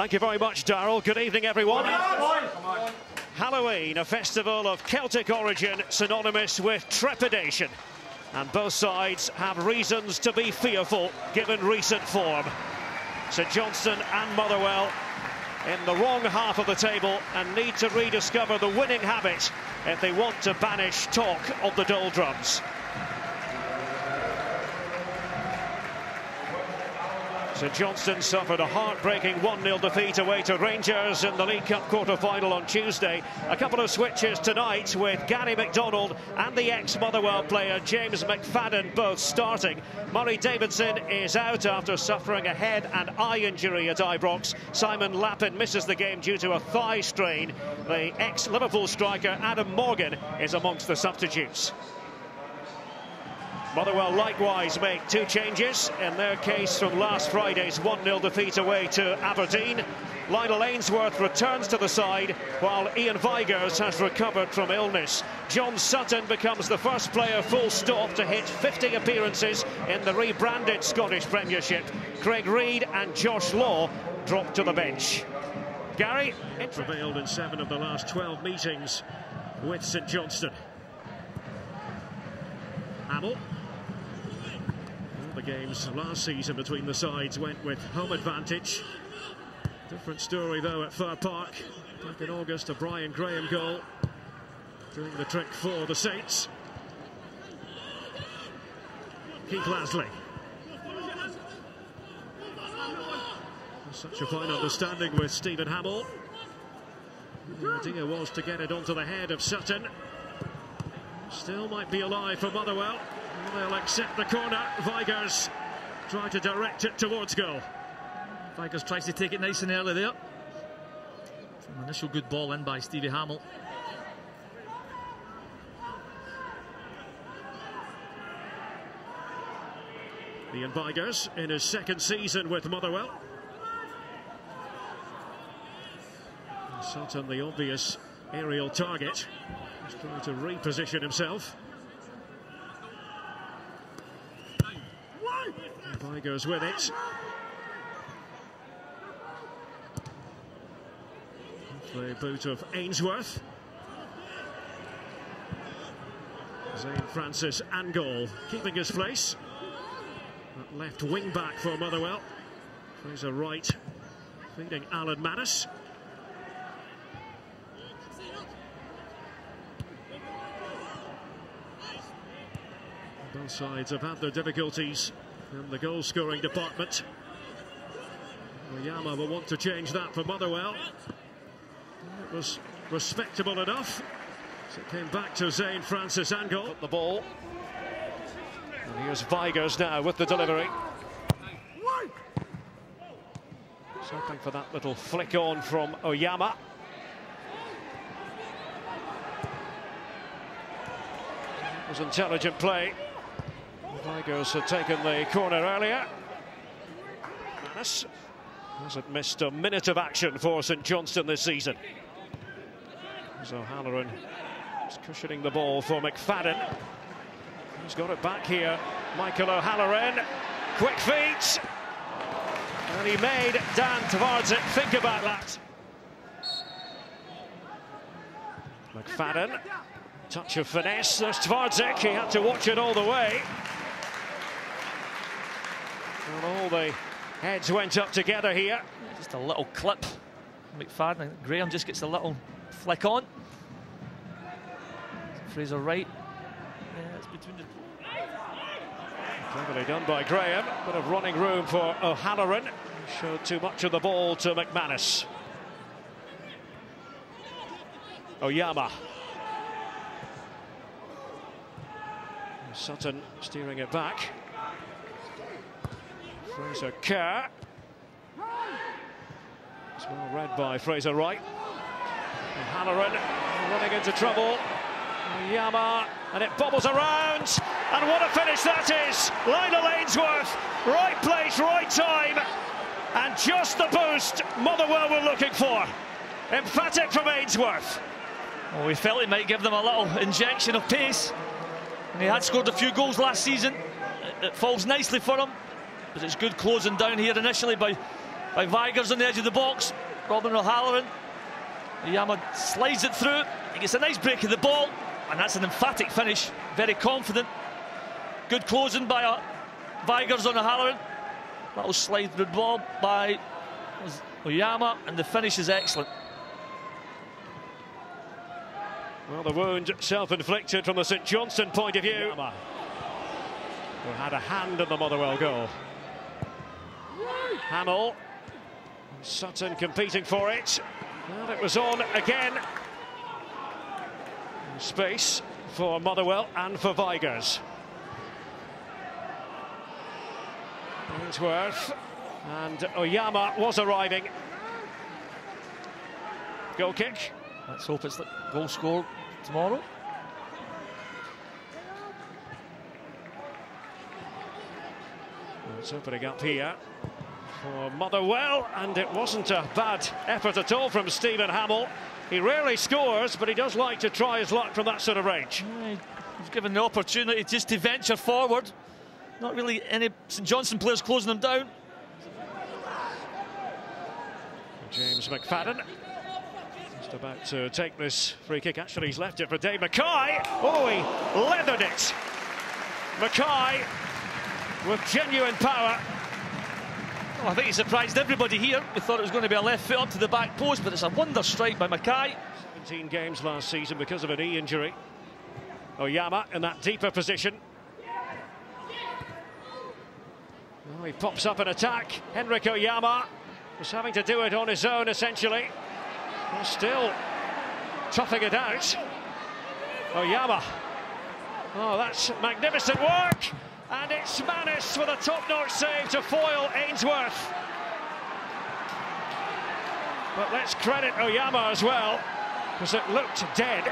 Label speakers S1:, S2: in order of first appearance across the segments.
S1: Thank you very much, Darryl. Good evening, everyone. Halloween, a festival of Celtic origin synonymous with trepidation. And both sides have reasons to be fearful, given recent form. St Johnstone and Motherwell in the wrong half of the table and need to rediscover the winning habit if they want to banish talk of the doldrums. St Johnstone suffered a heartbreaking 1-0 defeat away to Rangers in the League Cup quarter-final on Tuesday. A couple of switches tonight with Gary McDonald and the ex-Motherwell player James McFadden both starting. Murray Davidson is out after suffering a head and eye injury at Ibrox. Simon Lappin misses the game due to a thigh strain. The ex-Liverpool striker Adam Morgan is amongst the substitutes. Motherwell likewise make two changes, in their case from last Friday's 1-0 defeat away to Aberdeen. Lionel Ainsworth returns to the side, while Ian Vigurs has recovered from illness. John Sutton becomes the first player full stop to hit 50 appearances in the rebranded Scottish Premiership. Craig Reid and Josh Law drop to the bench. Gary, it prevailed in 7 of the last 12 meetings with St Johnstone. Hamill. The games last season between the sides went with home advantage. Different story though at Fir Park. Back in August, a Brian Graham goal doing the trick for the Saints. Keith Lasley. Such a fine understanding with Stephen Hamill. The idea was to get it onto the head of Sutton. Still might be alive for Motherwell. They'll accept the corner. Vigurs try to direct it towards goal.
S2: Vigurs tries to take it nice and early there. From initial good ball in by Stevie Hamill.
S1: Ian Vigurs in his second season with Motherwell. And Sutton, the obvious aerial target, he's trying to reposition himself. Vigurs with it. The boot of Ainsworth. Zane Francis Angol keeping his place. That left wing back for Motherwell. Fraser Wright feeding Alan Manus. Both sides have had their difficulties in the goal-scoring department. Oyama will want to change that for Motherwell. It was respectable enough. So it came back to Zane Francis Angol. Got the ball. And here's Vigurs now with the delivery. Something for that little flick on from Oyama. It was intelligent play. Vigurs had taken the corner earlier. Manus hasn't missed a minute of action for St Johnstone this season. So O'Halloran is cushioning the ball for McFadden. He's got it back here. Michael O'Halloran, quick feet. And he made Dan Tvardzic think about that. McFadden, touch of finesse. There's Tvardzic, he had to watch it all the way. And all the heads went up together here.
S2: Just a little clip. McFadden, Graham just gets a little flick on. Fraser Wright. Yeah, it's between the...
S1: Cleverly done by Graham. Bit of running room for O'Halloran. Showed too much of the ball to McManus. Oyama. Sutton steering it back. Fraser Kerr. It's well read by Fraser Wright. O'Halloran running into trouble. Oyama, and it bobbles around. And what a finish that is! Lionel Ainsworth, right place, right time. And just the boost Motherwell were looking for. Emphatic from Ainsworth.
S2: Well, we felt it might give them a little injection of pace. And he had scored a few goals last season. It falls nicely for him. But it's good closing down here initially by by Vigurs on the edge of the box. Robin O'Halloran. Oyama slides it through. He gets a nice break of the ball, and that's an emphatic finish. Very confident. Good closing by Vigurs on O'Halloran. That will slide the ball by Oyama, and the finish is excellent.
S1: Well, the wound self-inflicted from the St Johnstone point of view. Oyama, who had a hand in the Motherwell goal. Hamill, Sutton competing for it. And it was on again. Space for Motherwell and for Vigurs. Ainsworth, and Oyama was arriving. Goal kick.
S2: Let's hope it's the goal score tomorrow.
S1: It's opening up here for Motherwell, and it wasn't a bad effort at all from Stephen Hamill. He rarely scores, but he does like to try his luck from that sort of range.
S2: He's given the opportunity just to venture forward. Not really any St Johnstone players closing him down.
S1: James McFadden just about to take this free kick. Actually, he's left it for Dave Mackay. Oh, he leathered it. Mackay with genuine power.
S2: Well, I think he surprised everybody here. We thought it was going to be a left foot up to the back post, but it's a wonder strike by Mackay.
S1: 17 games last season because of a knee injury. Oyama in that deeper position. Oh, he pops up an attack. Henrik Oyama was having to do it on his own, essentially. Well, still toughing it out. Oyama. Oh, that's magnificent work. And it's Manis with a top-notch save to foil Ainsworth. But let's credit Oyama as well, because it looked dead.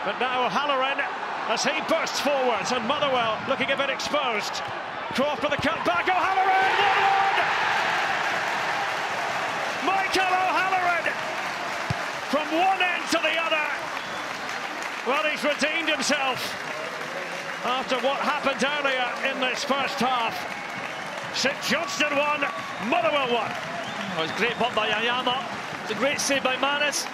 S1: But now O'Halloran, as he bursts forwards, and Motherwell looking a bit exposed. Croft with the cut back. O'Halloran! 1-1! Michael O'Halloran! From one end to the other. Well, he's redeemed himself after what happened earlier in this first half. St Johnstone won, Motherwell won.
S2: Oh, it's great pop by Oyama. It's a great save by Manis.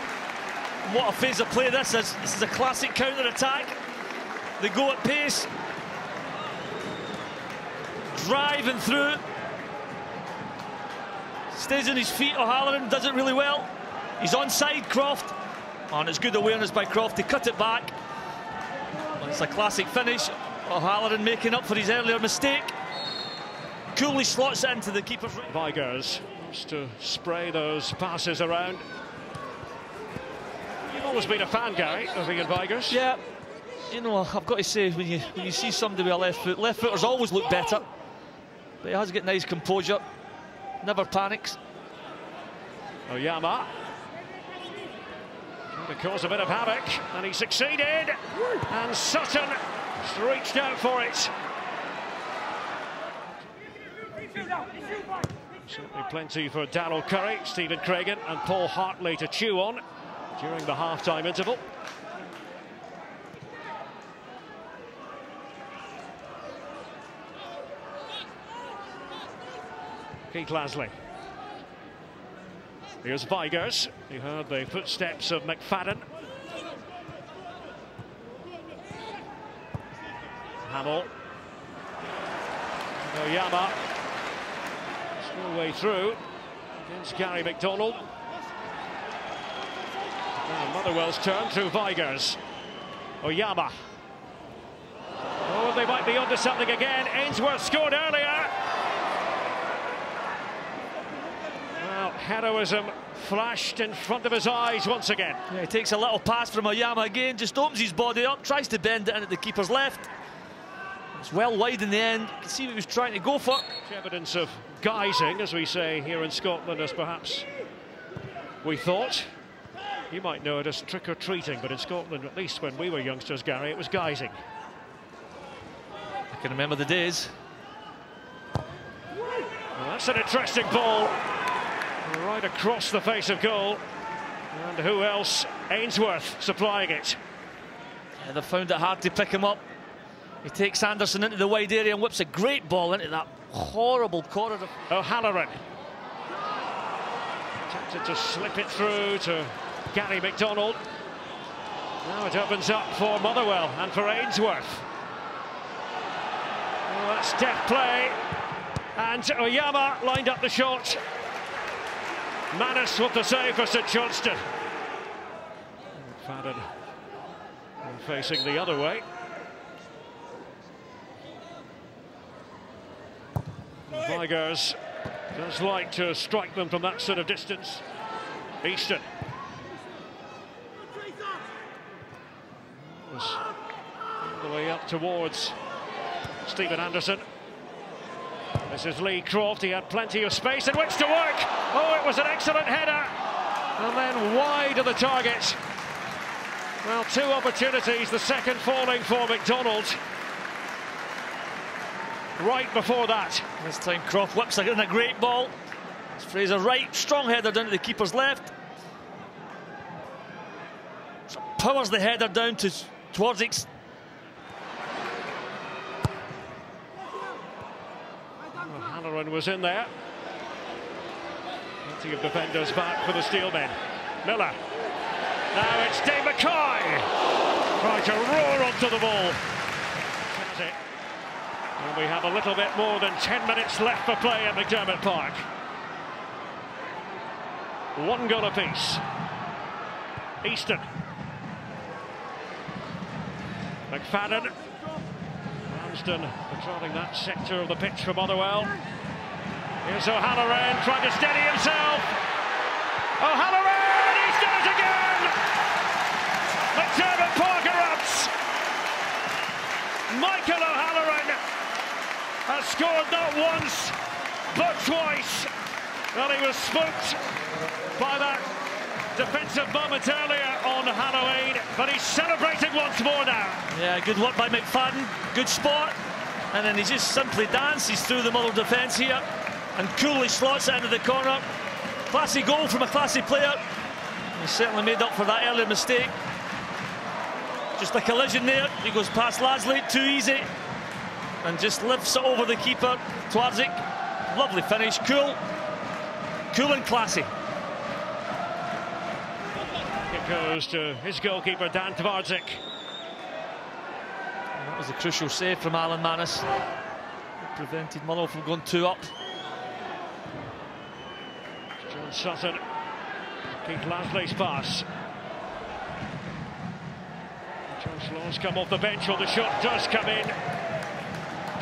S2: What a phase of play this is. This is a classic counter-attack. They go at pace. Driving through. Stays on his feet. O'Halloran does it really well. He's onside, Croft. Oh, and it's good awareness by Croft to cut it back. It's a classic finish. O'Halloran making up for his earlier mistake. Coolly slots it into the keeper's ring.
S1: Vigurs wants to spray those passes around. You've always been a fan, Gary, of Ian Vigurs.
S2: Yeah, you know, I've got to say, when you see somebody with a left footers always look better. But he has got nice composure. Never panics.
S1: Oyama. To cause a bit of havoc, and he succeeded. And Sutton reached out for it. Certainly plenty for Darryl Curry, Stephen Craigan and Paul Hartley to chew on during the half-time interval. Keith Lasley. Here's Vigurs. You heard the footsteps of McFadden. Hamill. Oyama. Still way through against Gary McDonald. Now Motherwell's turn through Vigurs. Oyama. Oh, they might be onto something again. Ainsworth scored earlier. Well, heroism flashed in front of his eyes once again.
S2: Yeah, he takes a little pass from Oyama again, just opens his body up, tries to bend it in at the keeper's left. It's well wide in the end. You can see what he was trying to go for.
S1: Evidence of guising, as we say here in Scotland, as perhaps we thought. You might know it as trick-or-treating, but in Scotland, at least when we were youngsters, Gary, it was guising.
S2: I can remember the days.
S1: Well, that's an interesting ball. Right across the face of goal. And who else? Ainsworth supplying it.
S2: Yeah, they found it hard to pick him up. He takes Anderson into the wide area and whips a great ball into that horrible corridor.
S1: O'Halloran. Attempted to slip it through to Gary McDonald. Now it opens up for Motherwell and for Ainsworth. Oh, that's deft play. And Oyama lined up the shot. Manus with the save for St Johnstone. McFadden facing the other way. Vigurs does like to strike them from that sort of distance. Easton. Was all the way up towards Stephen Anderson. This is Lee Croft. He had plenty of space in which to work. Oh, it was an excellent header. And then wide of the target. Well, two opportunities, the second falling for McDonald. Right before that.
S2: This time Croft whips in a great ball. It's Fraser right, strong header down to the keeper's left. So powers the header down towards it.
S1: Halloran was in there. Plenty of defenders back for the Steelmen. Miller. Now it's Dave McKay. Trying to roar onto the ball. That's it. And we have a little bit more than 10 minutes left for play at McDermott Park. One goal apiece. Easton. McFadden. Johnstone patrolling that sector of the pitch for Motherwell. Here's O'Halloran trying to steady himself. O'Halloran! He's done it again! McDermott Park erupts. Michael O'Halloran has scored not once, but twice. Well, he was spooked by that defensive moment earlier on Halloween, but he's celebrating once more now.
S2: Yeah, good work by McFadden, good spot, and then he just simply dances through the Motherwell defence here and coolly slots it into the corner. Classy goal from a classy player. He certainly made up for that earlier mistake. Just a collision there, he goes past Lasley, too easy, and just lifts it over the keeper, Twarzik. Lovely finish, cool and classy.
S1: It goes to his goalkeeper, Dan Twarzik.
S2: That was a crucial save from Alan Manus. It prevented Motherwell from going 2 up.
S1: John Sutton. Keith Lasley's pass. Josh Law's come off the bench, or the shot does come in.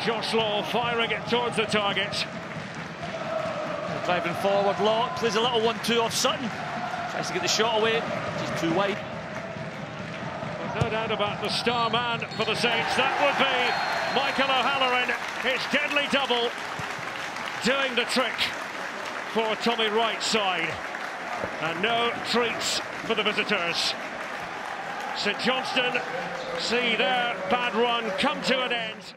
S1: Josh Law firing it towards the target.
S2: Driving forward, Law plays a little 1-2 off Sutton. Tries to get the shot away, just too wide.
S1: But no doubt about the star man for the Saints. That would be Michael O'Halloran. His deadly double doing the trick for Tommy Wright's side. And no treats for the visitors. St Johnstone see their bad run come to an end.